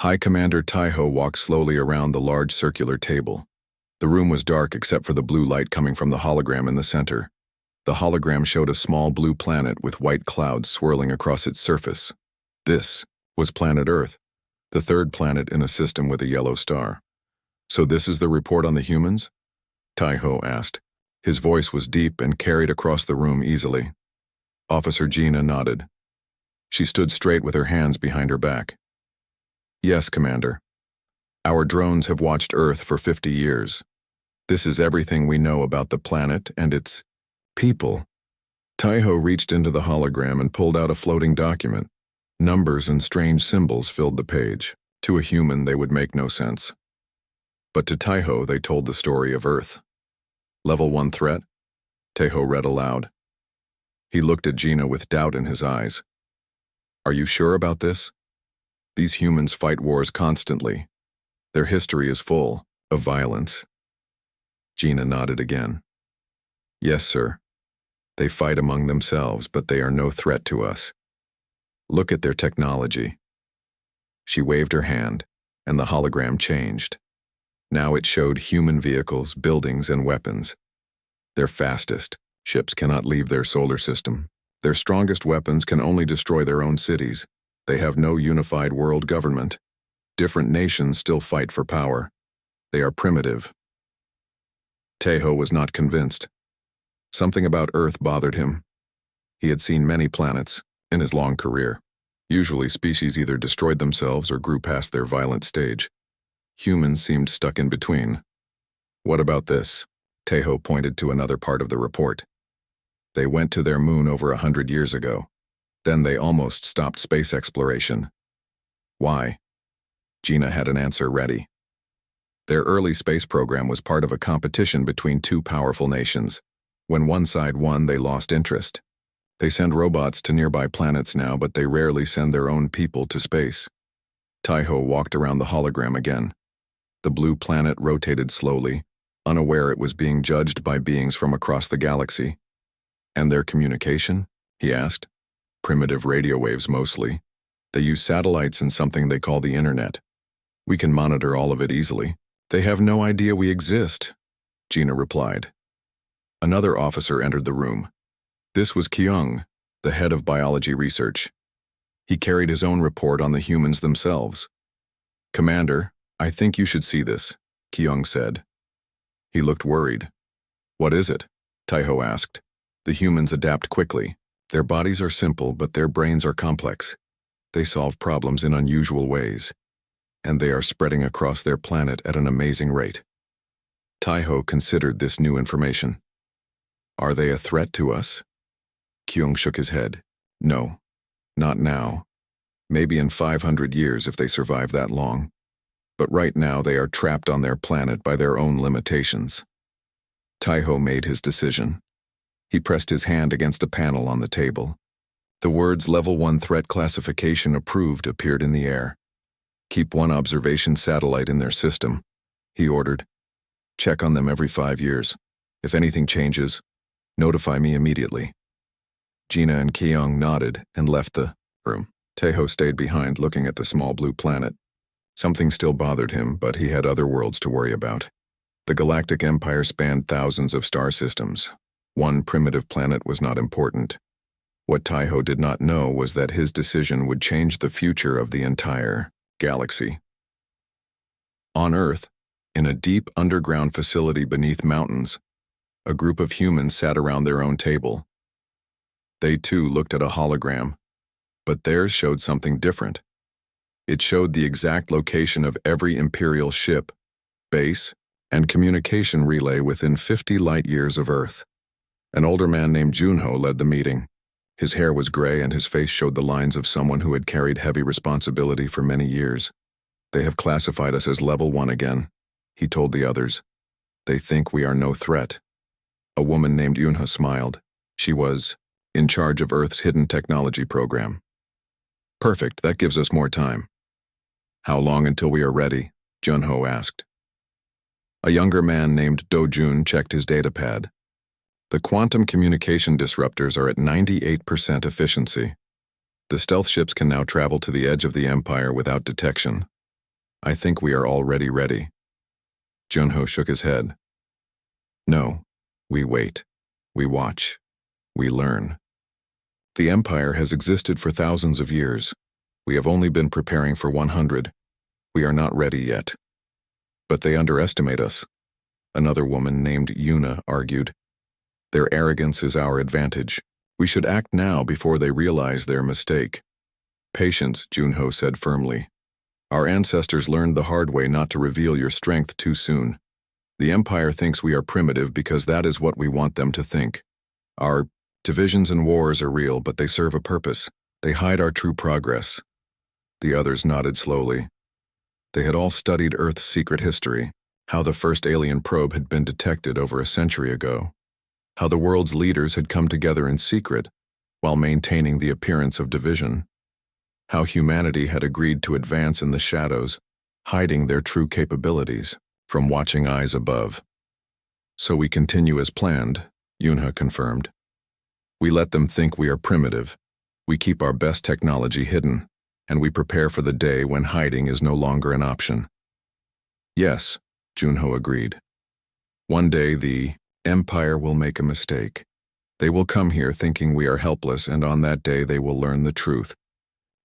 High Commander Taiho walked slowly around the large circular table. The room was dark except for the blue light coming from the hologram in the center. The hologram showed a small blue planet with white clouds swirling across its surface. This was planet Earth, the third planet in a system with a yellow star. "So this is the report on the humans?" Taiho asked. His voice was deep and carried across the room easily. Officer Gina nodded. She stood straight with her hands behind her back. "Yes, Commander. Our drones have watched Earth for 50 years. This is everything we know about the planet and its people." Taiho reached into the hologram and pulled out a floating document. Numbers and strange symbols filled the page. To a human, they would make no sense. But to Taiho, they told the story of Earth. "Level 1 threat?" Taiho read aloud. He looked at Gina with doubt in his eyes. "Are you sure about this? These humans fight wars constantly. Their history is full of violence." Gina nodded again. "Yes, sir. They fight among themselves, but they are no threat to us. Look at their technology." She waved her hand, and the hologram changed. Now it showed human vehicles, buildings, and weapons. Their fastest ships cannot leave their solar system. Their strongest weapons can only destroy their own cities. They have no unified world government. Different nations still fight for power. They are primitive. Taiho was not convinced. Something about Earth bothered him. He had seen many planets in his long career. Usually species either destroyed themselves or grew past their violent stage. Humans seemed stuck in between. "What about this?" Taiho pointed to another part of the report. "They went to their moon over 100 years ago. Then they almost stopped space exploration." "Why?" Gina had an answer ready. Their early space program was part of a competition between two powerful nations. When one side won, they lost interest. They send robots to nearby planets now, but they rarely send their own people to space. Taiho walked around the hologram again. The blue planet rotated slowly, unaware it was being judged by beings from across the galaxy. "And their communication?" he asked. "Primitive radio waves mostly. They use satellites and something they call the internet. We can monitor all of it easily." "They have no idea we exist," Gina replied. Another officer entered the room. This was Kyung, the head of biology research. He carried his own report on the humans themselves. "Commander, I think you should see this," Kyung said. He looked worried. "What is it?" Taiho asked. "The humans adapt quickly. Their bodies are simple, but their brains are complex. They solve problems in unusual ways. And they are spreading across their planet at an amazing rate." Taiho considered this new information. "Are they a threat to us?" Kyung shook his head. "No, not now. Maybe in 500 years if they survive that long. But right now they are trapped on their planet by their own limitations." Taiho made his decision. He pressed his hand against a panel on the table. The words Level 1 Threat Classification Approved appeared in the air. "Keep one observation satellite in their system," he ordered. "Check on them every 5 years. If anything changes, notify me immediately." Gina and Kyung nodded and left the room. Taiho stayed behind looking at the small blue planet. Something still bothered him, but he had other worlds to worry about. The galactic empire spanned thousands of star systems. One primitive planet was not important. What Taiho did not know was that his decision would change the future of the entire galaxy. On Earth, in a deep underground facility beneath mountains, a group of humans sat around their own table. They too looked at a hologram, but theirs showed something different. It showed the exact location of every Imperial ship, base, and communication relay within 50 light-years of Earth. An older man named Junho led the meeting. His hair was gray and his face showed the lines of someone who had carried heavy responsibility for many years. "They have classified us as Level 1 again," he told the others. "They think we are no threat." A woman named Yunha smiled. She was in charge of Earth's hidden technology program. "Perfect, that gives us more time." "How long until we are ready?" Junho asked. A younger man named Do-jun checked his datapad. "The quantum communication disruptors are at 98% efficiency. The stealth ships can now travel to the edge of the Empire without detection. I think we are already ready. Junho shook his head. No, we wait. We watch. We learn. The Empire has existed for thousands of years. We have only been preparing for 100. We are not ready yet. But they underestimate us. Another woman named Yuna argued. Their arrogance is our advantage. We should act now before they realize their mistake. Patience, Junho said firmly. Our ancestors learned the hard way not to reveal your strength too soon. The Empire thinks we are primitive because that is what we want them to think. Our divisions and wars are real, but they serve a purpose. They hide our true progress. The others nodded slowly. They had all studied Earth's secret history, how the first alien probe had been detected over a century ago, how the world's leaders had come together in secret while maintaining the appearance of division, how humanity had agreed to advance in the shadows, hiding their true capabilities from watching eyes above. So we continue as planned, Yunha confirmed. We let them think we are primitive. We keep our best technology hidden, and we prepare for the day when hiding is no longer an option. Yes, Junho agreed. One day the Empire will make a mistake. They will come here thinking we are helpless, and on that day they will learn the truth.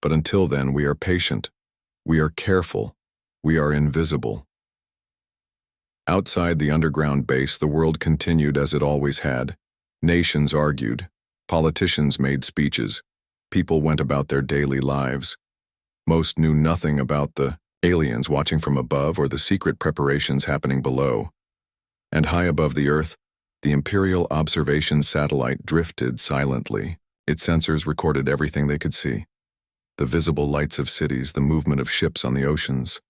But until then, we are patient. We are careful. We are invisible. Outside the underground base, the world continued as it always had. Nations argued. Politicians made speeches. People went about their daily lives. Most knew nothing about the aliens watching from above or the secret preparations happening below. And high above the Earth, the Imperial Observation Satellite drifted silently. Its sensors recorded everything they could see. The visible lights of cities, the movement of ships on the oceans,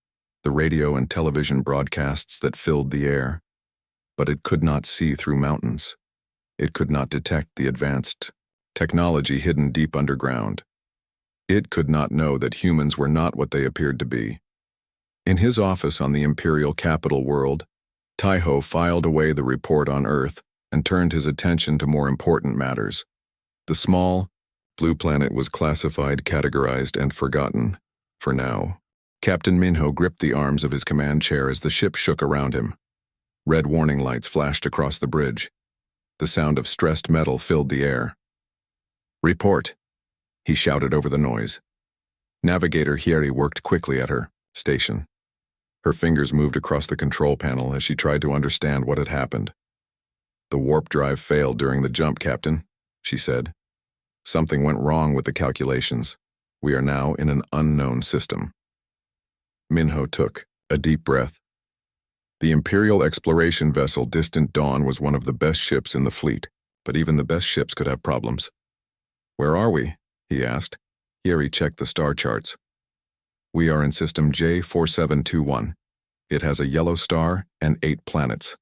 the radio and television broadcasts that filled the air. But it could not see through mountains. It could not detect the advanced technology hidden deep underground. It could not know that humans were not what they appeared to be. In his office on the Imperial capital world, Taiho filed away the report on Earth and turned his attention to more important matters. The small, blue planet was classified, categorized, and forgotten, for now. Captain Minho gripped the arms of his command chair as the ship shook around him. Red warning lights flashed across the bridge. The sound of stressed metal filled the air. Report, he shouted over the noise. Navigator Hieri worked quickly at her station. Her fingers moved across the control panel as she tried to understand what had happened. The warp drive failed during the jump, Captain, she said. Something went wrong with the calculations. We are now in an unknown system. Minho took a deep breath. The Imperial exploration vessel Distant Dawn was one of the best ships in the fleet, but even the best ships could have problems. Where are we? He asked. Hieri checked the star charts. We are in system J4721. It has a yellow star and 8 planets.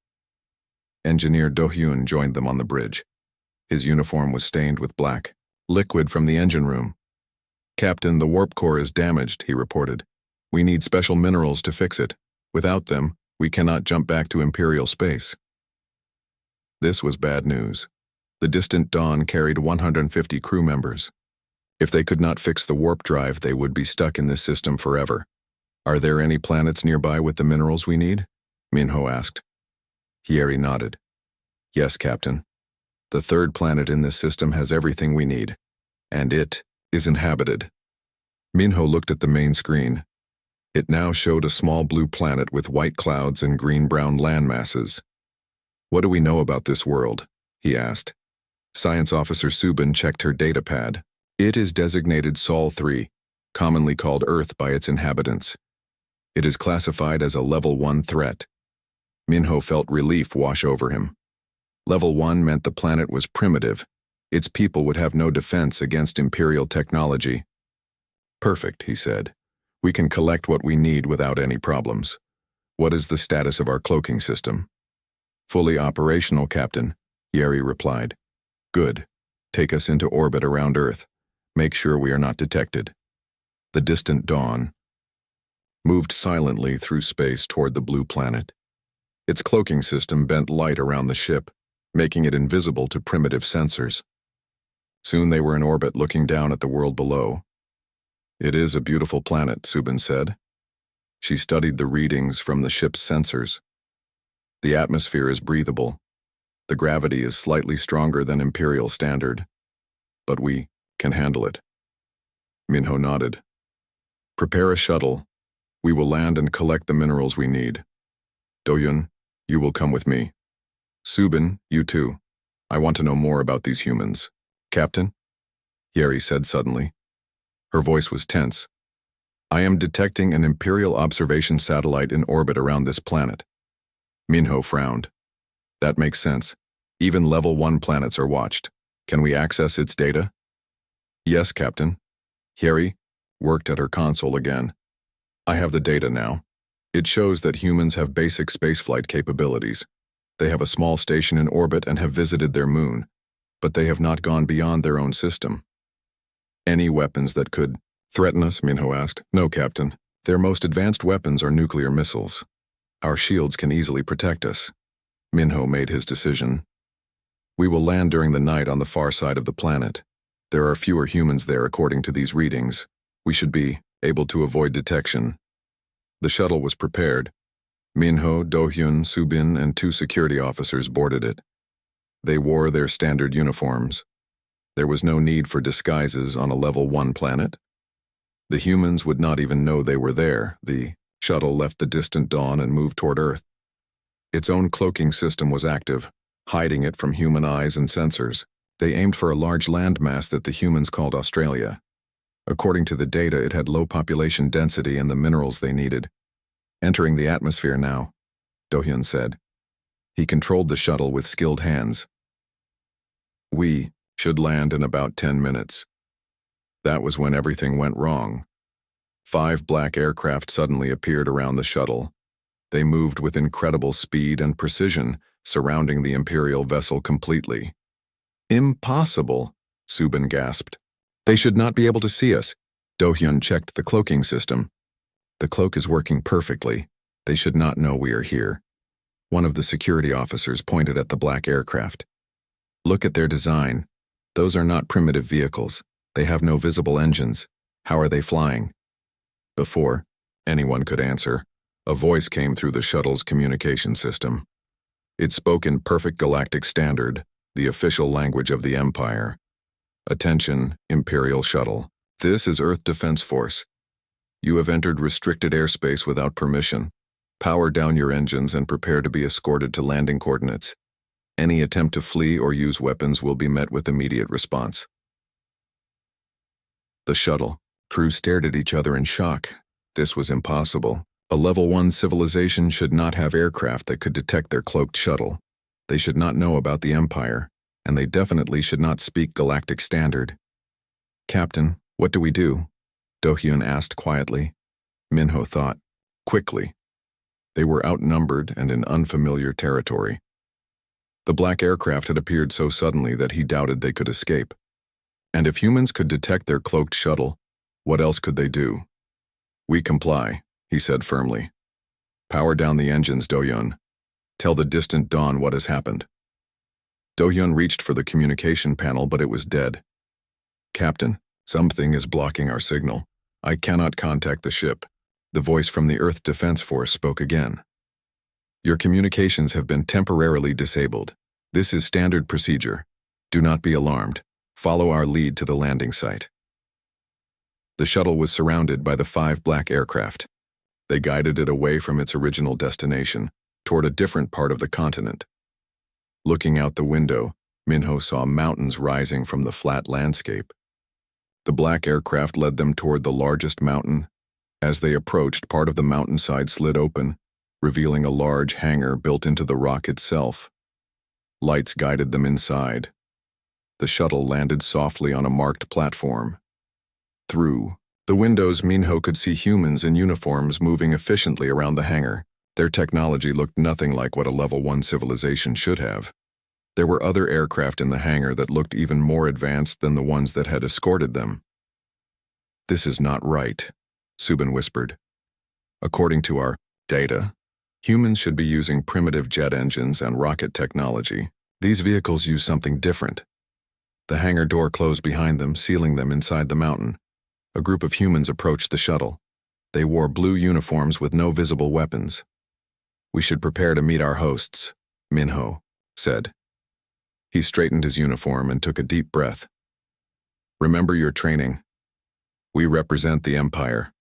Engineer Do-hyun joined them on the bridge. His uniform was stained with black, liquid from the engine room. Captain, the warp core is damaged, he reported. We need special minerals to fix it. Without them, we cannot jump back to Imperial space. This was bad news. The Distant Dawn carried 150 crew members. If they could not fix the warp drive, they would be stuck in this system forever. Are there any planets nearby with the minerals we need? Minho asked. Hieri nodded. Yes, Captain. The third planet in this system has everything we need, and it is inhabited. Minho looked at the main screen. It now showed a small blue planet with white clouds and green-brown land masses. What do we know about this world? He asked. Science Officer Subin checked her data pad. It is designated Sol 3, commonly called Earth by its inhabitants. It is classified as a Level 1 threat. Minho felt relief wash over him. Level 1 meant the planet was primitive. Its people would have no defense against Imperial technology. Perfect, he said. We can collect what we need without any problems. What is the status of our cloaking system? Fully operational, Captain, Hieri replied. Good. Take us into orbit around Earth. Make sure we are not detected. The Distant Dawn moved silently through space toward the blue planet. Its cloaking system bent light around the ship, making it invisible to primitive sensors. Soon they were in orbit looking down at the world below. It is a beautiful planet, Subin said. She studied the readings from the ship's sensors. The atmosphere is breathable. The gravity is slightly stronger than Imperial standard. But we can handle it. Minho nodded. Prepare a shuttle. We will land and collect the minerals we need. Dohyun, you will come with me. Subin, you too. I want to know more about these humans. Captain? Yeri said suddenly. Her voice was tense. I am detecting an Imperial observation satellite in orbit around this planet. Minho frowned. That makes sense. Even level 1 planets are watched. Can we access its data? Yes, Captain. Yeri worked at her console again. I have the data now. It shows that humans have basic spaceflight capabilities. They have a small station in orbit and have visited their moon, but they have not gone beyond their own system. Any weapons that could threaten us? Minho asked. No, Captain. Their most advanced weapons are nuclear missiles. Our shields can easily protect us. Minho made his decision. We will land during the night on the far side of the planet. There are fewer humans there according to these readings. We should be able to avoid detection. The shuttle was prepared. Minho, Dohyun, Subin, and 2 security officers boarded it. They wore their standard uniforms. There was no need for disguises on a level 1 planet. The humans would not even know they were there. The shuttle left the distant dawn and moved toward Earth. Its own cloaking system was active, hiding it from human eyes and sensors. They aimed for a large landmass that the humans called Australia. According to the data, it had low population density and the minerals they needed. Entering the atmosphere now, Dohyun said. He controlled the shuttle with skilled hands. We should land in about 10 minutes. That was when everything went wrong. 5 black aircraft suddenly appeared around the shuttle. They moved with incredible speed and precision, surrounding the Imperial vessel completely. Impossible, Subin gasped. They should not be able to see us. Dohyun checked the cloaking system. The cloak is working perfectly. They should not know we are here. One of the security officers pointed at the black aircraft. Look at their design. Those are not primitive vehicles. They have no visible engines. How are they flying? Before anyone could answer, a voice came through the shuttle's communication system. It spoke in perfect galactic standard, the official language of the Empire. Attention, Imperial Shuttle. This is Earth Defense Force. You have entered restricted airspace without permission. Power down your engines and prepare to be escorted to landing coordinates. Any attempt to flee or use weapons will be met with immediate response. The shuttle crew stared at each other in shock. This was impossible. A level 1 civilization should not have aircraft that could detect their cloaked shuttle. They should not know about the Empire, and they definitely should not speak galactic standard. Captain, what do we do? Dohyun asked quietly. Minho thought. Quickly. They were outnumbered and in unfamiliar territory. The black aircraft had appeared so suddenly that he doubted they could escape. And if humans could detect their cloaked shuttle, what else could they do? We comply, he said firmly. Power down the engines, Dohyun. Tell the distant dawn what has happened. Dohyun reached for the communication panel, but it was dead. Captain, something is blocking our signal. I cannot contact the ship. The voice from the Earth Defense Force spoke again. Your communications have been temporarily disabled. This is standard procedure. Do not be alarmed. Follow our lead to the landing site. The shuttle was surrounded by the 5 black aircraft. They guided it away from its original destination, toward a different part of the continent. Looking out the window, Minho saw mountains rising from the flat landscape. The black aircraft led them toward the largest mountain. As they approached, part of the mountainside slid open, revealing a large hangar built into the rock itself. Lights guided them inside. The shuttle landed softly on a marked platform. Through the windows, Minho could see humans in uniforms moving efficiently around the hangar. Their technology looked nothing like what a level 1 civilization should have. There were other aircraft in the hangar that looked even more advanced than the ones that had escorted them. This is not right, Subin whispered. According to our data, humans should be using primitive jet engines and rocket technology. These vehicles use something different. The hangar door closed behind them, sealing them inside the mountain. A group of humans approached the shuttle. They wore blue uniforms with no visible weapons. "We should prepare to meet our hosts," Minho said. He straightened his uniform and took a deep breath. "Remember your training. We represent the Empire."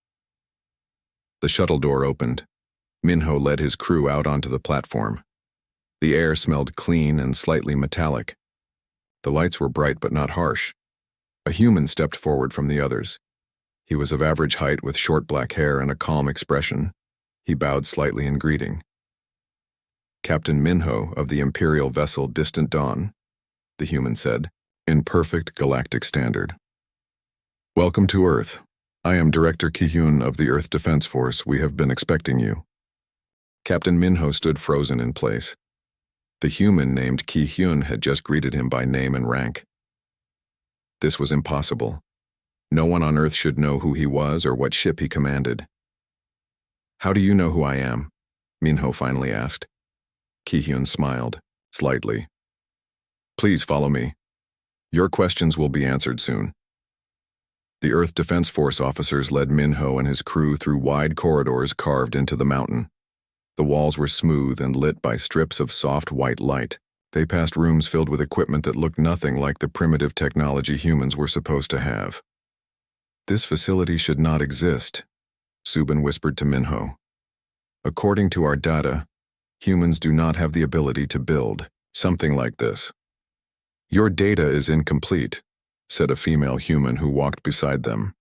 The shuttle door opened. Minho led his crew out onto the platform. The air smelled clean and slightly metallic. The lights were bright but not harsh. A human stepped forward from the others. He was of average height with short black hair and a calm expression. He bowed slightly in greeting. "Captain Minho of the Imperial vessel Distant Dawn," the human said, in perfect galactic standard. "Welcome to Earth. I am Director Ki-hyun of the Earth Defense Force. We have been expecting you." Captain Minho stood frozen in place. The human named Ki-hyun had just greeted him by name and rank. This was impossible. No one on Earth should know who he was or what ship he commanded. "How do you know who I am?" Minho finally asked. Ki-hyun smiled, slightly. "Please follow me. Your questions will be answered soon." The Earth Defense Force officers led Minho and his crew through wide corridors carved into the mountain. The walls were smooth and lit by strips of soft white light. They passed rooms filled with equipment that looked nothing like the primitive technology humans were supposed to have. "This facility should not exist," Subin whispered to Minho. "According to our data, humans do not have the ability to build something like this." "Your data is incomplete," said a female human who walked beside them.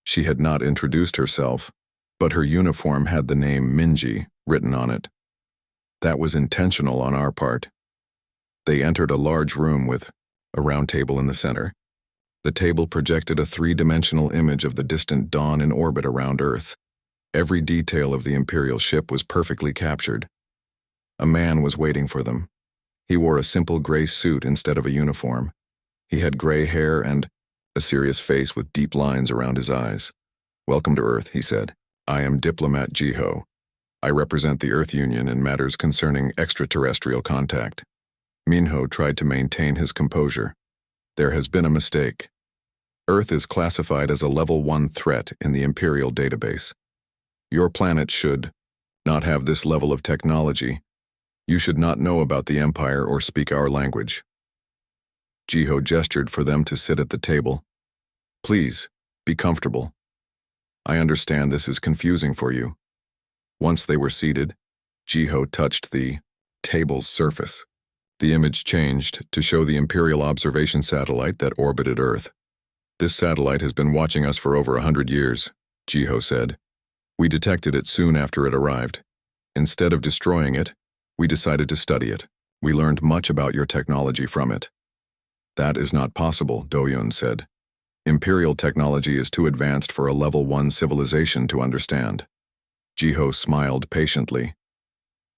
She had not introduced herself, but her uniform had the name Minji written on it. That was intentional on our part. They entered a large room with a round table in the center. The table projected a three-dimensional image of the distant dawn in orbit around Earth. Every detail of the Imperial ship was perfectly captured. A man was waiting for them. He wore a simple gray suit instead of a uniform. He had gray hair and a serious face with deep lines around his eyes. "Welcome to Earth," he said. "I am Diplomat Jiho. I represent the Earth Union in matters concerning extraterrestrial contact." Minho tried to maintain his composure. "There has been a mistake. Earth is classified as a Level 1 threat in the Imperial database. Your planet should not have this level of technology. You should not know about the Empire or speak our language." Jiho gestured for them to sit at the table. "Please, be comfortable. I understand this is confusing for you." Once they were seated, Jiho touched the table's surface. The image changed to show the Imperial observation satellite that orbited Earth. "This satellite has been watching us for over 100 years, Jiho said. "We detected it soon after it arrived. Instead of destroying it, we decided to study it. We learned much about your technology from it." "That is not possible," Doyun said. "Imperial technology is too advanced for a Level 1 civilization to understand." Jiho smiled patiently.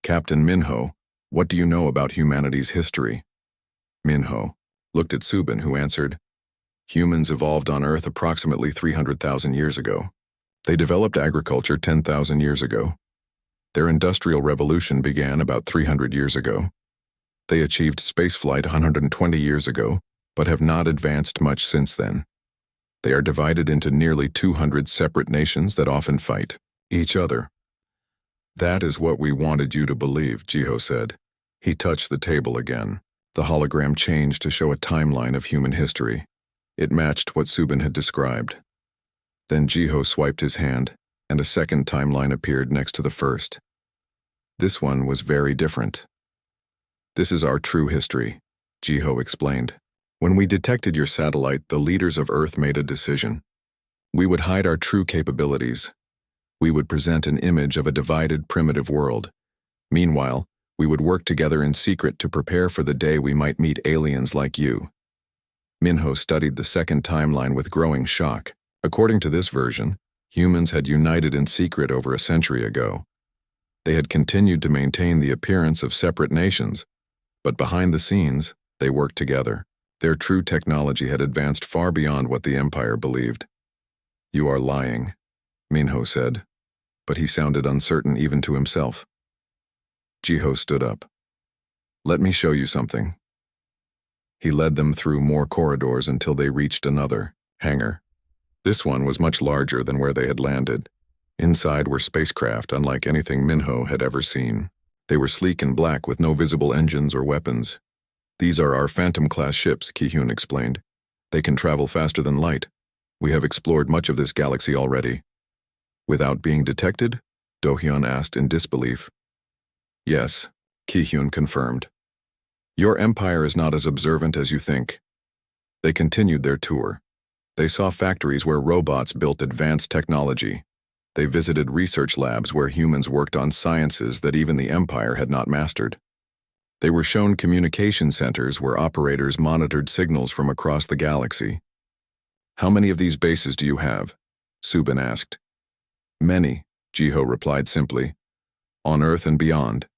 "Captain Minho, what do you know about humanity's history?" Minho looked at Subin, who answered, "Humans evolved on Earth approximately 300,000 years ago. They developed agriculture 10,000 years ago. Their industrial revolution began about 300 years ago. They achieved spaceflight 120 years ago, but have not advanced much since then. They are divided into nearly 200 separate nations that often fight each other." "That is what we wanted you to believe," Jiho said. He touched the table again. The hologram changed to show a timeline of human history. It matched what Subin had described. Then Jiho swiped his hand, and a second timeline appeared next to the first. This one was very different. "This is our true history," Jiho explained. "When we detected your satellite, the leaders of Earth made a decision. We would hide our true capabilities. We would present an image of a divided, primitive world. Meanwhile, we would work together in secret to prepare for the day we might meet aliens like you." Minho studied the second timeline with growing shock. According to this version, humans had united in secret over a century ago. They had continued to maintain the appearance of separate nations, but behind the scenes, they worked together. Their true technology had advanced far beyond what the Empire believed. "You are lying," Minho said, but he sounded uncertain even to himself. Jiho stood up. "Let me show you something." He led them through more corridors until they reached another hangar. This one was much larger than where they had landed. Inside were spacecraft unlike anything Minho had ever seen. They were sleek and black with no visible engines or weapons. "These are our Phantom-class ships," Ki-hyun explained. "They can travel faster than light. We have explored much of this galaxy already." "Without being detected?" Do-hyun asked in disbelief. "Yes," Ki-hyun confirmed. "Your empire is not as observant as you think." They continued their tour. They saw factories where robots built advanced technology. They visited research labs where humans worked on sciences that even the Empire had not mastered. They were shown communication centers where operators monitored signals from across the galaxy. "How many of these bases do you have?" Subin asked. "Many," Jiho replied simply. "On Earth and beyond."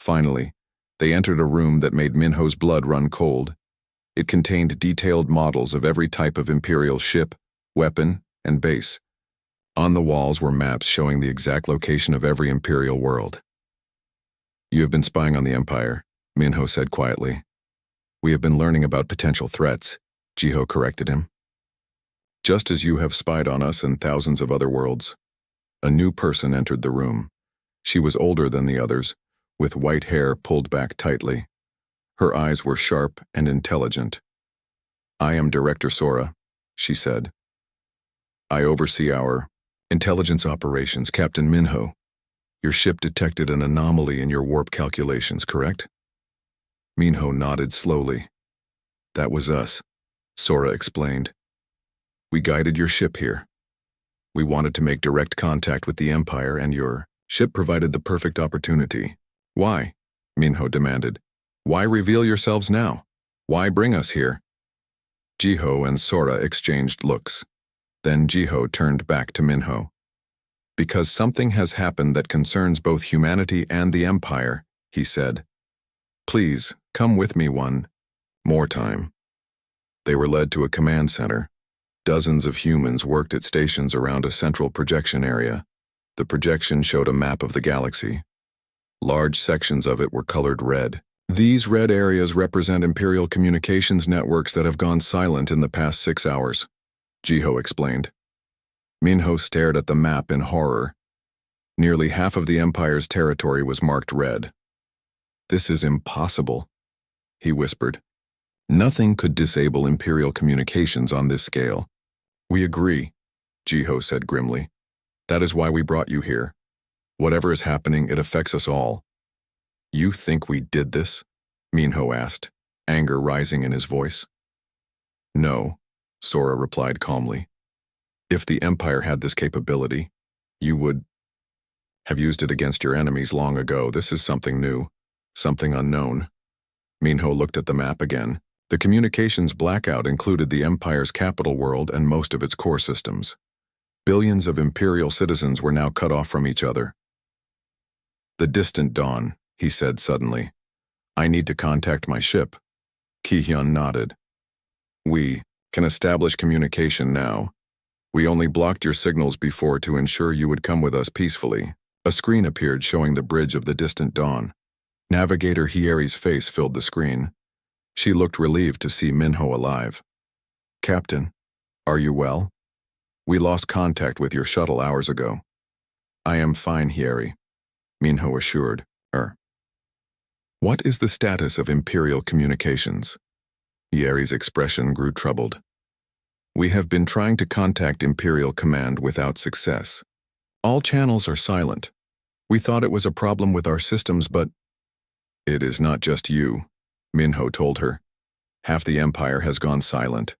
Finally, they entered a room that made Minho's blood run cold. It contained detailed models of every type of Imperial ship, weapon, and base. On the walls were maps showing the exact location of every Imperial world. "You have been spying on the Empire," Minho said quietly. "We have been learning about potential threats," Jiho corrected him. "Just as you have spied on us and thousands of other worlds." A new person entered the room. She was older than the others, with white hair pulled back tightly. Her eyes were sharp and intelligent. "I am Director Sora," she said. "I oversee our intelligence operations, Captain Minho. Your ship detected an anomaly in your warp calculations, correct?" Minho nodded slowly. "That was us," Sora explained. "We guided your ship here. We wanted to make direct contact with the Empire, and your ship provided the perfect opportunity." "Why?" Minho demanded. "Why reveal yourselves now? Why bring us here?" Jiho and Sora exchanged looks. Then Jiho turned back to Minho. "Because something has happened that concerns both humanity and the Empire," he said. "Please, come with me one more time." They were led to a command center. Dozens of humans worked at stations around a central projection area. The projection showed a map of the galaxy. Large sections of it were colored red. "These red areas represent Imperial communications networks that have gone silent in the past 6 hours," Jiho explained. Minho stared at the map in horror. Nearly half of the Empire's territory was marked red. "This is impossible," he whispered. "Nothing could disable Imperial communications on this scale." "We agree," Jiho said grimly. "That is why we brought you here. Whatever is happening, it affects us all." "You think we did this?" Minho asked, anger rising in his voice. "No," Sora replied calmly. "If the Empire had this capability, you would have used it against your enemies long ago. This is something new, something unknown." Minho looked at the map again. The communications blackout included the Empire's capital world and most of its core systems. Billions of Imperial citizens were now cut off from each other. "The distant dawn," he said suddenly. "I need to contact my ship." Ki-hyun nodded. "We can establish communication now. We only blocked your signals before to ensure you would come with us peacefully." A screen appeared showing the bridge of the distant dawn. Navigator Hieri's face filled the screen. She looked relieved to see Minho alive. "Captain, are you well? We lost contact with your shuttle hours ago." "I am fine, Hieri," Minho assured her. "What is the status of Imperial communications?" Hieri's expression grew troubled. "We have been trying to contact Imperial Command without success. All channels are silent. We thought it was a problem with our systems, but—" "It is not just you," Minho told her. "Half the Empire has gone silent."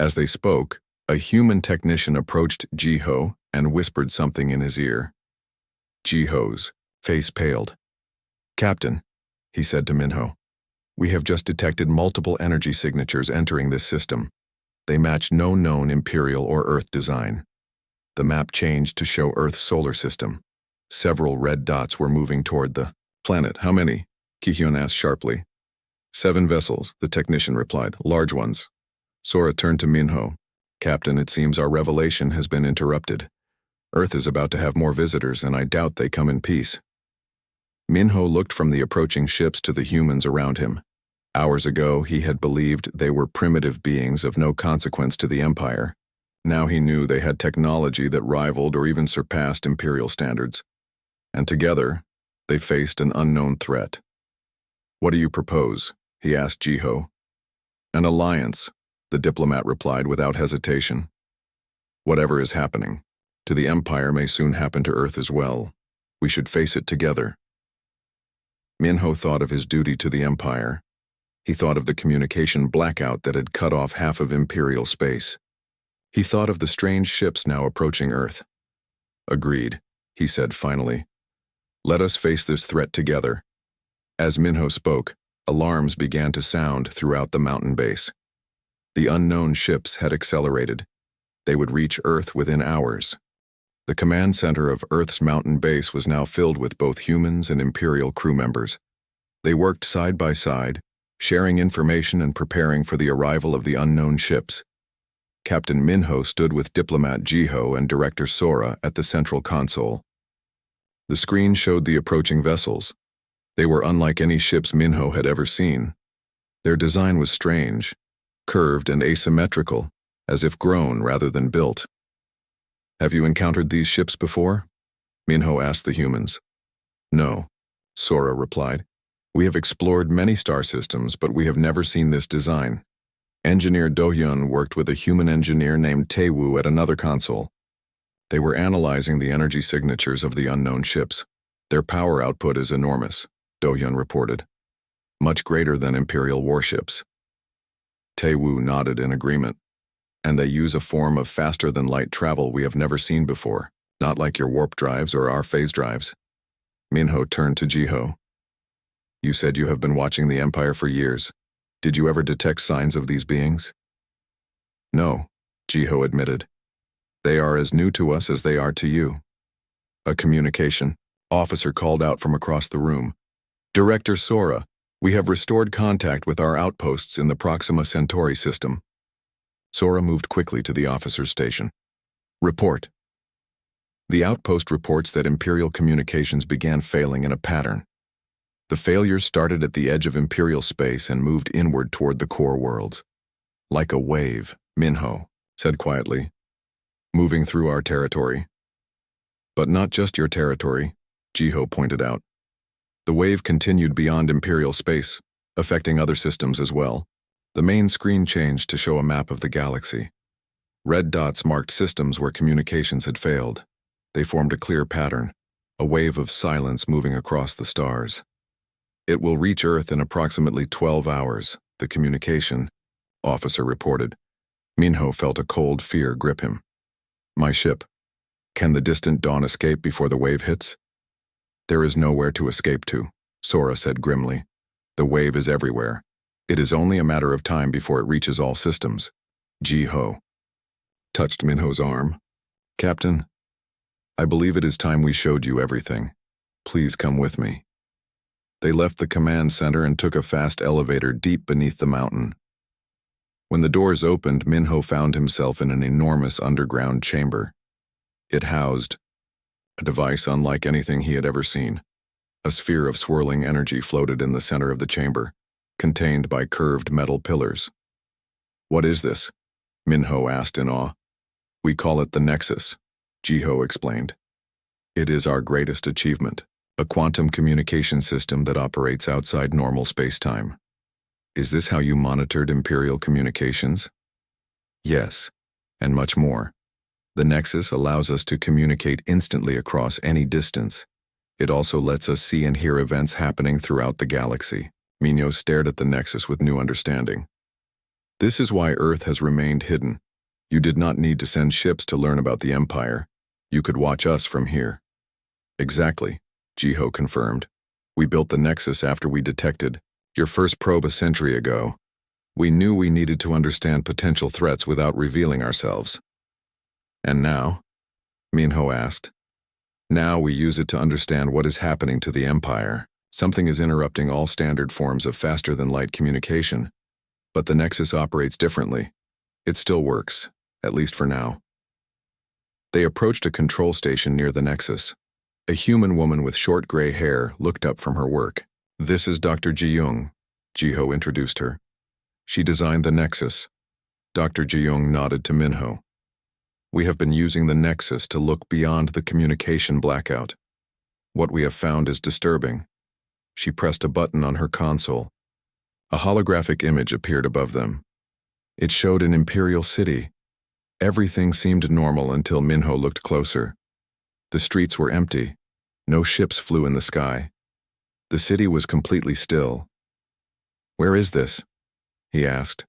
As they spoke, a human technician approached Jiho and whispered something in his ear. Jiho's face paled. "Captain," he said to Minho, "we have just detected multiple energy signatures entering this system. They match no known Imperial or Earth design." The map changed to show Earth's solar system. Several red dots were moving toward the planet. "How many?" Ki-hyun asked sharply. 7 vessels, the technician replied, large ones. Sora turned to Minho. "Captain, it seems our revelation has been interrupted. Earth is about to have more visitors, and I doubt they come in peace." Minho looked from the approaching ships to the humans around him. Hours ago, he had believed they were primitive beings of no consequence to the Empire. Now he knew they had technology that rivaled or even surpassed Imperial standards. And together, they faced an unknown threat. "What do you propose?" he asked Jiho. "An alliance," the diplomat replied without hesitation. "Whatever is happening to the Empire may soon happen to Earth as well. We should face it together." Minho thought of his duty to the Empire. He thought of the communication blackout that had cut off half of Imperial space. He thought of the strange ships now approaching Earth. "Agreed," he said finally. "Let us face this threat together." As Minho spoke, alarms began to sound throughout the mountain base. The unknown ships had accelerated. They would reach Earth within hours. The command center of Earth's mountain base was now filled with both humans and Imperial crew members. They worked side by side, sharing information and preparing for the arrival of the unknown ships. Captain Minho stood with Diplomat Jiho and Director Sora at the central console. The screen showed the approaching vessels. They were unlike any ships Minho had ever seen. Their design was strange, curved and asymmetrical, as if grown rather than built. "Have you encountered these ships before?" Minho asked the humans. "No," Sora replied. "We have explored many star systems, but we have never seen this design." Engineer Do-hyun worked with a human engineer named Tae-woo at another console. They were analyzing the energy signatures of the unknown ships. "Their power output is enormous," Do-hyun reported. "Much greater than Imperial warships." Tae-woo nodded in agreement. "And they use a form of faster-than-light travel we have never seen before, not like your warp drives or our phase drives." Minho turned to Jiho. "You said you have been watching the Empire for years. Did you ever detect signs of these beings?" "No," Jiho admitted. "They are as new to us as they are to you." A communication officer called out from across the room. "Director Sora, we have restored contact with our outposts in the Proxima Centauri system." Sora moved quickly to the officer's station. "Report." The outpost reports that Imperial communications began failing in a pattern. The failures started at the edge of Imperial space and moved inward toward the core worlds. "Like a wave," Minho said quietly, "moving through our territory." "But not just your territory," Jiho pointed out. The wave continued beyond Imperial space, affecting other systems as well. The main screen changed to show a map of the galaxy. Red dots marked systems where communications had failed. They formed a clear pattern, a wave of silence moving across the stars. "It will reach Earth in approximately 12 hours, the communication officer reported. Minho felt a cold fear grip him. "My ship. Can the distant dawn escape before the wave hits?" "There is nowhere to escape to," Sora said grimly. "The wave is everywhere. It is only a matter of time before it reaches all systems." Jiho touched Minho's arm. "Captain, I believe it is time we showed you everything. Please come with me." They left the command center and took a fast elevator deep beneath the mountain. When the doors opened, Minho found himself in an enormous underground chamber. It housed a device unlike anything he had ever seen. A sphere of swirling energy floated in the center of the chamber, contained by curved metal pillars. "What is this?" Minho asked in awe. "We call it the Nexus," Jiho explained. "It is our greatest achievement. A quantum communication system that operates outside normal space-time." "Is this how you monitored Imperial communications?" "Yes, and much more. The Nexus allows us to communicate instantly across any distance. It also lets us see and hear events happening throughout the galaxy." Minho stared at the Nexus with new understanding. "This is why Earth has remained hidden. You did not need to send ships to learn about the Empire. You could watch us from here." "Exactly," Jiho confirmed. "We built the Nexus after we detected your first probe a century ago. We knew we needed to understand potential threats without revealing ourselves." "And now?" Minho asked. "Now we use it to understand what is happening to the Empire. Something is interrupting all standard forms of faster-than-light communication. But the Nexus operates differently. It still works, at least for now." They approached a control station near the Nexus. A human woman with short gray hair looked up from her work. "This is Dr. Ji-young," Jiho introduced her. "She designed the Nexus." Dr. Ji-young nodded to Minho. We have been using the Nexus to look beyond the communication blackout. What we have found is disturbing. She pressed a button on her console. A holographic image appeared above them. It showed an imperial city. Everything seemed normal until Minho looked closer. The streets were empty. No ships flew in the sky. The city was completely still. "Where is this?" he asked.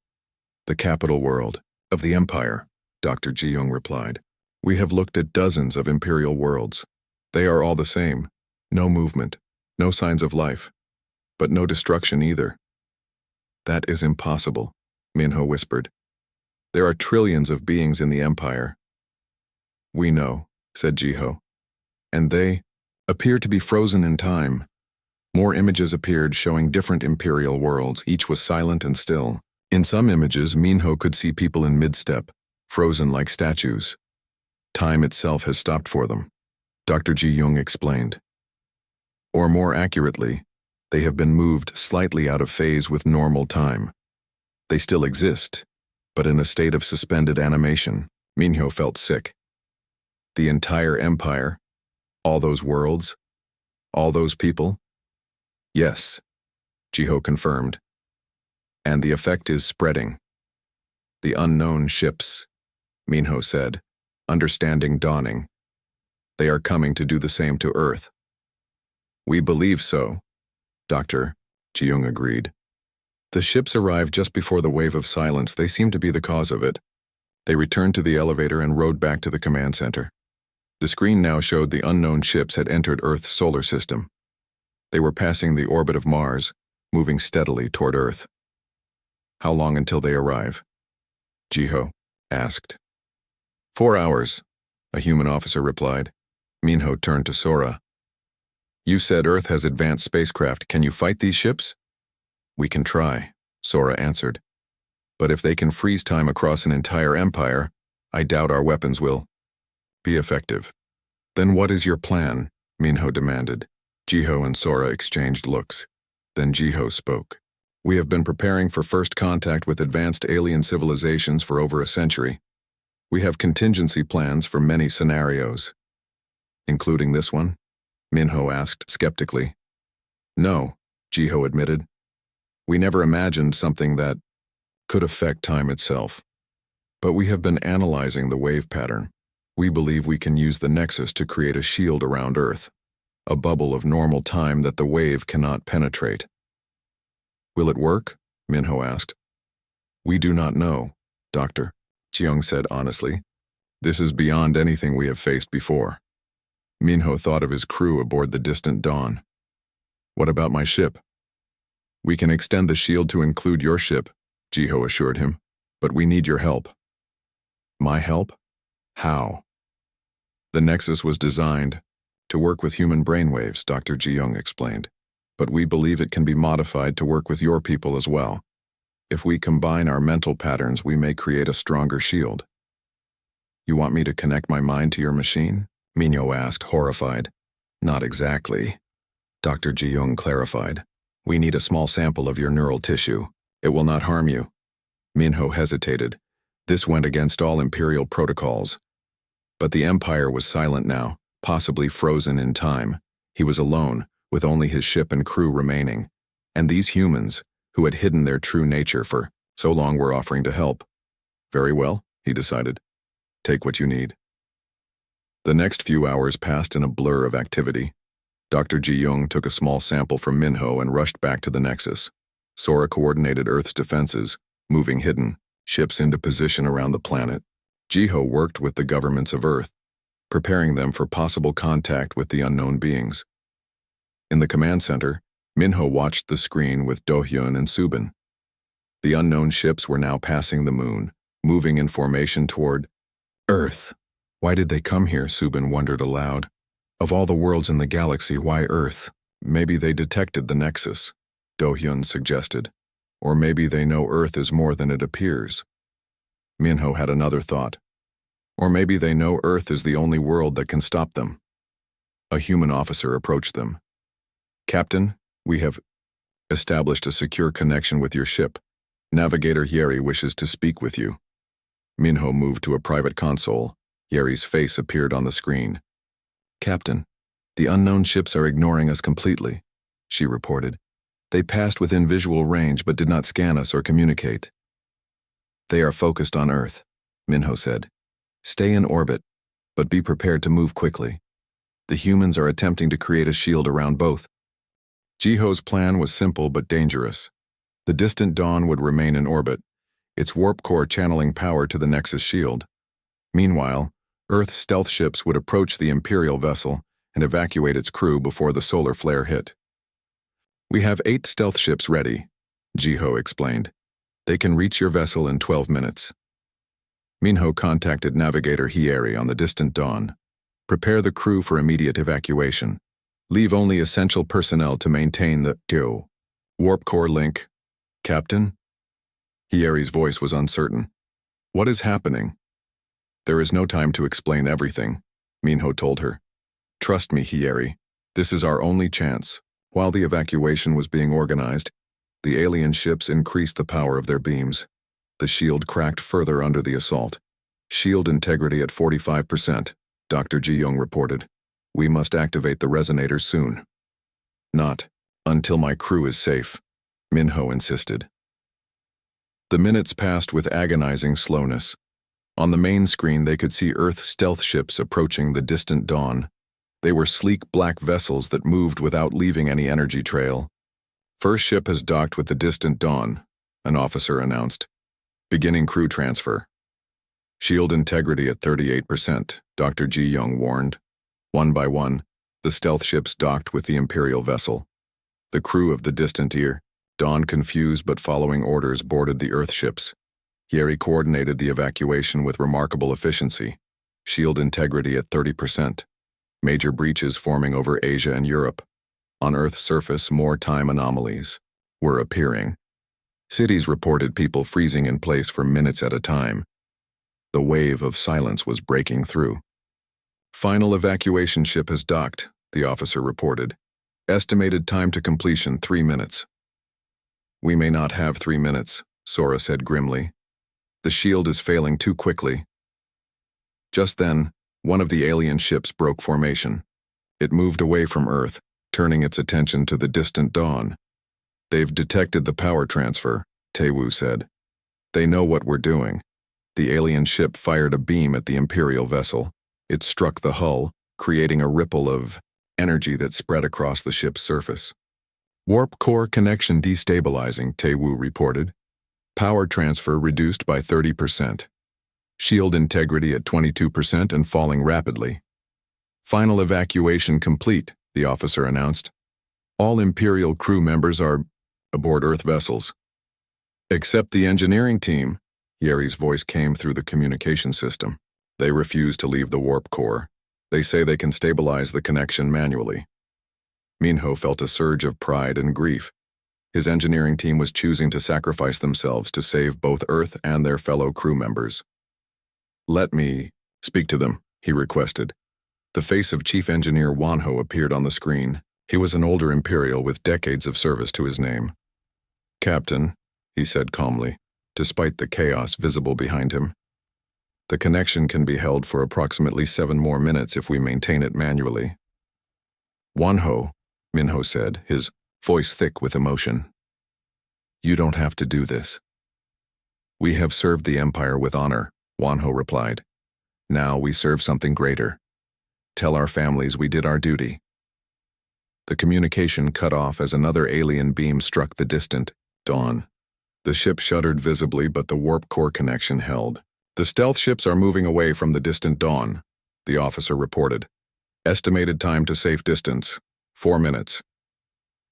"The capital world of the Empire," Dr. Ji-young replied. "We have looked at dozens of imperial worlds. They are all the same. No movement, no signs of life, but no destruction either." "That is impossible," Minho whispered. "There are trillions of beings in the Empire." "We know," said Jiho. "And they appear to be frozen in time." More images appeared showing different imperial worlds. Each was silent and still. In some images, Minho could see people in mid-step, frozen like statues. Time itself has stopped for them, Dr. Ji-young explained. Or more accurately, they have been moved slightly out of phase with normal time. They still exist, but in a state of suspended animation. Minho felt sick. The entire Empire, all those worlds, all those people? Yes, Jiho confirmed. And the effect is spreading. The unknown ships, Minho said, understanding dawning. They are coming to do the same to Earth. We believe so, Dr. Ji-young agreed. The ships arrived just before the wave of silence. They seemed to be the cause of it. They returned to the elevator and rode back to the command center. The screen now showed the unknown ships had entered Earth's solar system. They were passing the orbit of Mars, moving steadily toward Earth. "How long until they arrive?" Jiho asked. 4 hours, a human officer replied. Minho turned to Sora. "You said Earth has advanced spacecraft. Can you fight these ships?" "We can try," Sora answered. "But if they can freeze time across an entire empire, I doubt our weapons will be effective." "Then what is your plan?" Minho demanded. Jiho and Sora exchanged looks. Then Jiho spoke. "We have been preparing for first contact with advanced alien civilizations for over a century. We have contingency plans for many scenarios." "Including this one?" Minho asked skeptically. "No," Jiho admitted. "We never imagined something that could affect time itself. But we have been analyzing the wave pattern. We believe we can use the Nexus to create a shield around Earth, a bubble of normal time that the wave cannot penetrate." "Will it work?" Minho asked. "We do not know, Doctor," Ji-young said honestly. "This is beyond anything we have faced before." Minho thought of his crew aboard the distant Dawn. "What about my ship?" "We can extend the shield to include your ship," Jiho assured him, "but we need your help." "My help? How?" "The Nexus was designed to work with human brainwaves," Dr. Ji-young explained, "but we believe it can be modified to work with your people as well. If we combine our mental patterns, we may create a stronger shield." "You want me to connect my mind to your machine?" Minho asked, horrified. "Not exactly," Dr. Ji-young clarified. "We need a small sample of your neural tissue. It will not harm you." Minho hesitated. This went against all Imperial protocols. But the Empire was silent now, possibly frozen in time. He was alone, with only his ship and crew remaining. And these humans, who had hidden their true nature for so long, were offering to help. "Very well," he decided. "Take what you need." The next few hours passed in a blur of activity. Dr. Ji-young took a small sample from Minho and rushed back to the Nexus. Sora coordinated Earth's defenses, moving hidden ships into position around the planet. Jiho worked with the governments of Earth, preparing them for possible contact with the unknown beings. In the command center, Minho watched the screen with Do-hyun and Subin. The unknown ships were now passing the moon, moving in formation toward Earth. Why did they come here? Subin wondered aloud. Of all the worlds in the galaxy, why Earth? Maybe they detected the Nexus, Do-hyun suggested. Or maybe they know Earth is more than it appears. Minho had another thought. Or maybe they know Earth is the only world that can stop them. A human officer approached them. "Captain, we have established a secure connection with your ship. Navigator Yeri wishes to speak with you." Minho moved to a private console, Yeri's face appeared on the screen. "Captain, the unknown ships are ignoring us completely," she reported. "They passed within visual range but did not scan us or communicate." "They are focused on Earth," Minho said. "Stay in orbit, but be prepared to move quickly. The humans are attempting to create a shield around both." Jiho's plan was simple but dangerous. The distant Dawn would remain in orbit, its warp core channeling power to the Nexus shield. Meanwhile, Earth's stealth ships would approach the Imperial vessel and evacuate its crew before the solar flare hit. "We have 8 stealth ships ready," Jiho explained. "They can reach your vessel in 12 minutes. Minho contacted Navigator Hieri on the distant Dawn. "Prepare the crew for immediate evacuation. Leave only essential personnel to maintain the warp core link." "Captain?" Hieri's voice was uncertain. "What is happening?" "There is no time to explain everything," Minho told her. "Trust me, Hieri. This is our only chance." While the evacuation was being organized, the alien ships increased the power of their beams. The shield cracked further under the assault. "Shield integrity at 45%, Dr. Ji-young reported. "We must activate the resonators soon." "Not until my crew is safe," Minho insisted. The minutes passed with agonizing slowness. On the main screen they could see Earth stealth ships approaching the distant Dawn. They were sleek black vessels that moved without leaving any energy trail. "First ship has docked with the distant Dawn," an officer announced. "Beginning crew transfer." "Shield integrity at 38%, Dr. Ji-young warned. One by one, the stealth ships docked with the Imperial vessel. The crew of the distant Dawn, confused but following orders, boarded the Earth ships. Hieri coordinated the evacuation with remarkable efficiency. Shield integrity at 30%. Major breaches forming over Asia and Europe. On Earth's surface, more time anomalies were appearing. Cities reported people freezing in place for minutes at a time. The wave of silence was breaking through. "Final evacuation ship has docked," the officer reported. "Estimated time to completion 3 minutes." "We may not have 3 minutes," Sora said grimly. "The shield is failing too quickly." Just then, one of the alien ships broke formation. It moved away from Earth, turning its attention to the distant Dawn. "They've detected the power transfer," Taewoo said. "They know what we're doing." The alien ship fired a beam at the Imperial vessel. It struck the hull, creating a ripple of energy that spread across the ship's surface. "Warp core connection destabilizing," Taewoo reported. "Power transfer reduced by 30%. Shield integrity at 22% and falling rapidly." "Final evacuation complete," the officer announced. "All Imperial crew members are aboard Earth vessels." "Except the engineering team," Yeri's voice came through the communication system. "They refuse to leave the warp core. They say they can stabilize the connection manually." Minho felt a surge of pride and grief. His engineering team was choosing to sacrifice themselves to save both Earth and their fellow crew members. "Let me speak to them," he requested. The face of Chief Engineer Wanho appeared on the screen. He was an older Imperial with decades of service to his name. "Captain," he said calmly, despite the chaos visible behind him. "The connection can be held for approximately 7 more minutes if we maintain it manually." "Wanho," Minho said, his voice thick with emotion. "You don't have to do this." "We have served the Empire with honor," Wanho replied. "Now we serve something greater. Tell our families we did our duty." The communication cut off as another alien beam struck the distant Dawn. The ship shuddered visibly, but the warp core connection held. "The stealth ships are moving away from the distant Dawn," the officer reported. "Estimated time to safe distance, 4 minutes.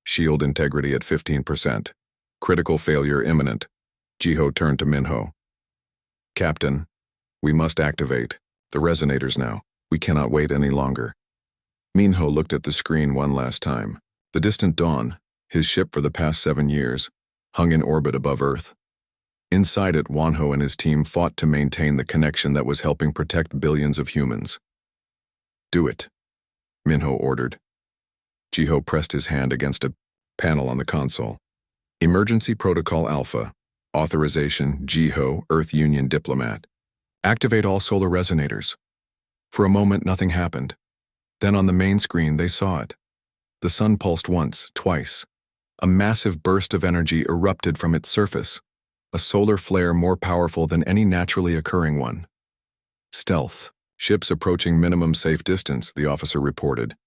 Shield integrity at 15%. Critical failure imminent." Jiho turned to Minho. "Captain, we must activate the resonators now. We cannot wait any longer." Minho looked at the screen one last time. The distant Dawn, his ship for the past 7 years, hung in orbit above Earth. Inside it, Wanho and his team fought to maintain the connection that was helping protect billions of humans. "Do it," Minho ordered. Jiho pressed his hand against a panel on the console. "Emergency Protocol Alpha. Authorization, Jiho, Earth Union Diplomat. Activate all solar resonators." For a moment, nothing happened. Then on the main screen, they saw it. The sun pulsed once, twice. A massive burst of energy erupted from its surface, a solar flare more powerful than any naturally occurring one. Stealth. Ships approaching minimum safe distance, the officer reported.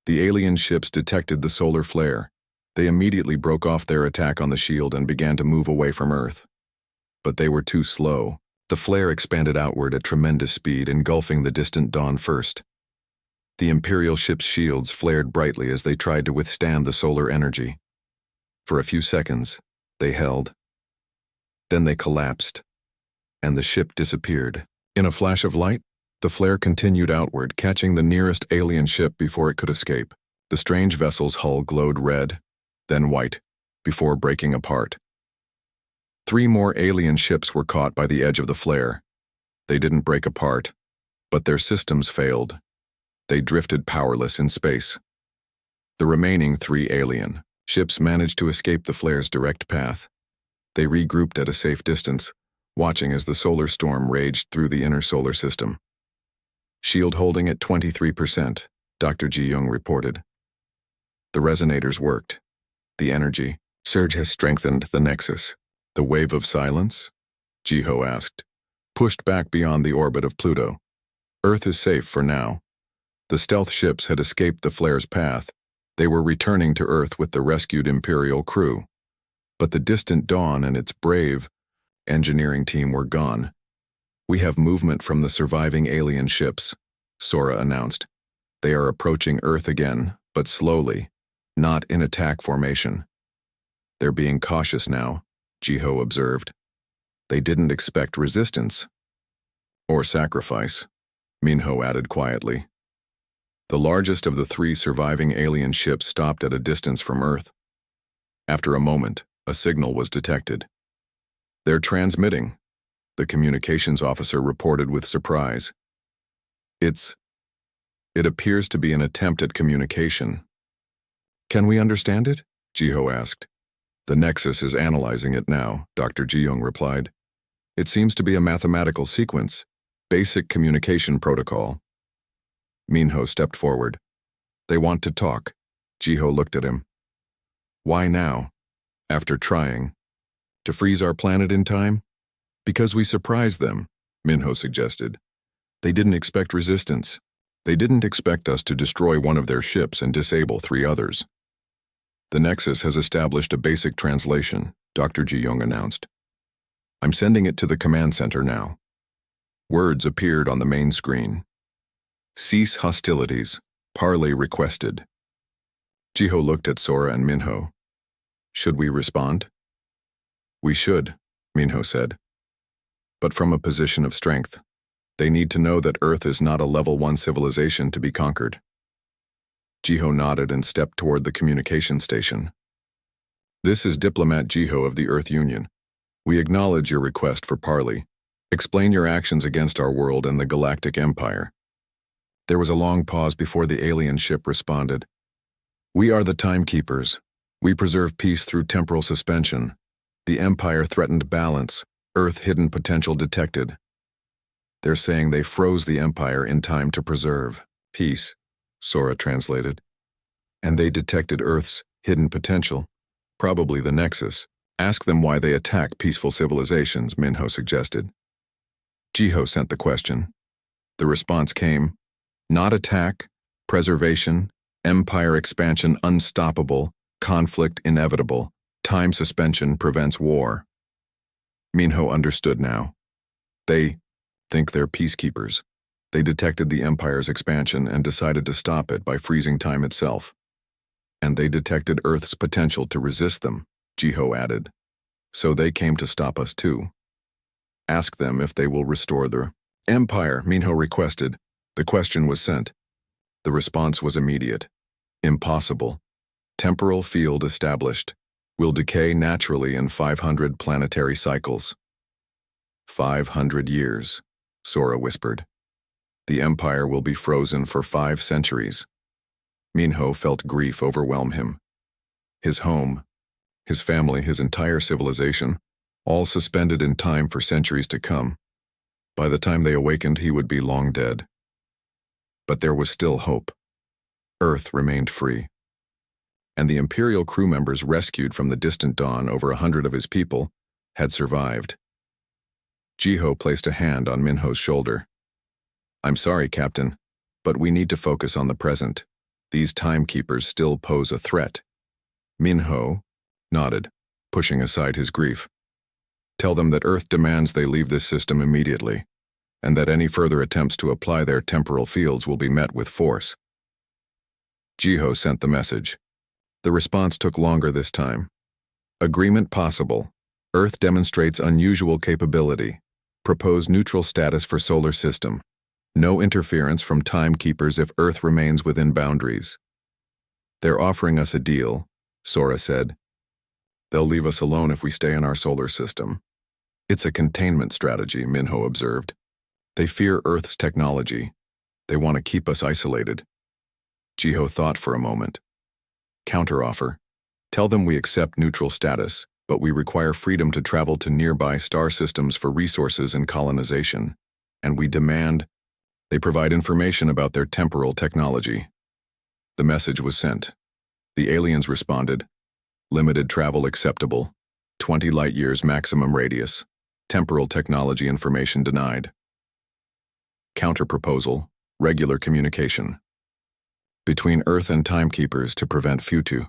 The alien ships detected the solar flare. They immediately broke off their attack on the shield and began to move away from Earth. But they were too slow. The flare expanded outward at tremendous speed, engulfing the distant dawn first. The Imperial ship's shields flared brightly as they tried to withstand the solar energy. For a few seconds, they held. Then they collapsed, and the ship disappeared. In a flash of light, the flare continued outward, catching the nearest alien ship before it could escape. The strange vessel's hull glowed red, then white, before breaking apart. 3 more alien ships were caught by the edge of the flare. They didn't break apart, but their systems failed. They drifted powerless in space. The remaining 3 alien ships managed to escape the flare's direct path. They regrouped at a safe distance, watching as the solar storm raged through the inner solar system. Shield holding at 23%, Dr. Ji-young reported. The resonators worked. The energy surge has strengthened the nexus. The wave of silence? Ji-ho asked. Pushed back beyond the orbit of Pluto. Earth is safe for now. The stealth ships had escaped the flare's path. They were returning to Earth with the rescued Imperial crew. But the distant dawn and its brave engineering team were gone. We have movement from the surviving alien ships, Sora announced. They are approaching Earth again, but slowly, not in attack formation. They're being cautious now, Ji-ho observed. They didn't expect resistance. Or sacrifice, Minho added quietly. The largest of the 3 surviving alien ships stopped at a distance from Earth. After a moment, a signal was detected. They're transmitting, the communications officer reported with surprise. It appears to be an attempt at communication. Can we understand it? Ji-ho asked. The Nexus is analyzing it now, Dr. Ji-young replied. It seems to be a mathematical sequence, basic communication protocol. Minho stepped forward. They want to talk. Ji-ho looked at him. Why now? After trying. To freeze our planet in time? Because we surprised them, Minho suggested. They didn't expect resistance. They didn't expect us to destroy one of their ships and disable 3 others. The Nexus has established a basic translation, Dr. Ji-young announced. I'm sending it to the command center now. Words appeared on the main screen. Cease hostilities. Parley requested. Ji-ho looked at Sora and Minho. Should we respond? We should, Minho said. But from a position of strength. They need to know that Earth is not a level 1 civilization to be conquered. Ji-ho nodded and stepped toward the communication station. This is Diplomat Ji-ho of the Earth Union. We acknowledge your request for parley. Explain your actions against our world and the Galactic Empire. There was a long pause before the alien ship responded. We are the timekeepers. We preserve peace through temporal suspension. The Empire threatened balance. Earth hidden potential detected. They're saying they froze the Empire in time to preserve peace, Sora translated. And they detected Earth's hidden potential, probably the Nexus. Ask them why they attack peaceful civilizations, Minho suggested. Ji-ho sent the question. The response came, not attack, preservation, empire expansion unstoppable, conflict inevitable, time suspension prevents war. Minho understood now. They think they're peacekeepers. They detected the Empire's expansion and decided to stop it by freezing time itself. And they detected Earth's potential to resist them, Ji-ho added. So they came to stop us too. Ask them if they will restore the Empire, Minho requested. The question was sent. The response was immediate. Impossible. Temporal field established. Will decay naturally in 500 planetary cycles. 500 years, Sora whispered. The Empire will be frozen for 5 centuries. Minho felt grief overwhelm him. His home, his family, his entire civilization, all suspended in time for centuries to come. By the time they awakened, he would be long dead. But there was still hope. Earth remained free. And the Imperial crew members rescued from the distant dawn, over 100 of his people, had survived. Jiho placed a hand on Minho's shoulder. "I'm sorry, Captain, but we need to focus on the present. These timekeepers still pose a threat." Minho nodded, pushing aside his grief. "Tell them that Earth demands they leave this system immediately, and that any further attempts to apply their temporal fields will be met with force." Jiho sent the message. The response took longer this time. "Agreement possible. Earth demonstrates unusual capability. Propose neutral status for solar system. No interference from timekeepers if Earth remains within boundaries." "They're offering us a deal," Sora said. "They'll leave us alone if we stay in our solar system." "It's a containment strategy," Minho observed. "They fear Earth's technology. They want to keep us isolated." Jiho thought for a moment. "Counteroffer. Tell them we accept neutral status, but we require freedom to travel to nearby star systems for resources and colonization. And we demand they provide information about their temporal technology." The message was sent. The aliens responded. "Limited travel acceptable. 20 light-years maximum radius. Temporal technology information denied." Counterproposal, regular communication. Between Earth and timekeepers to prevent Futu.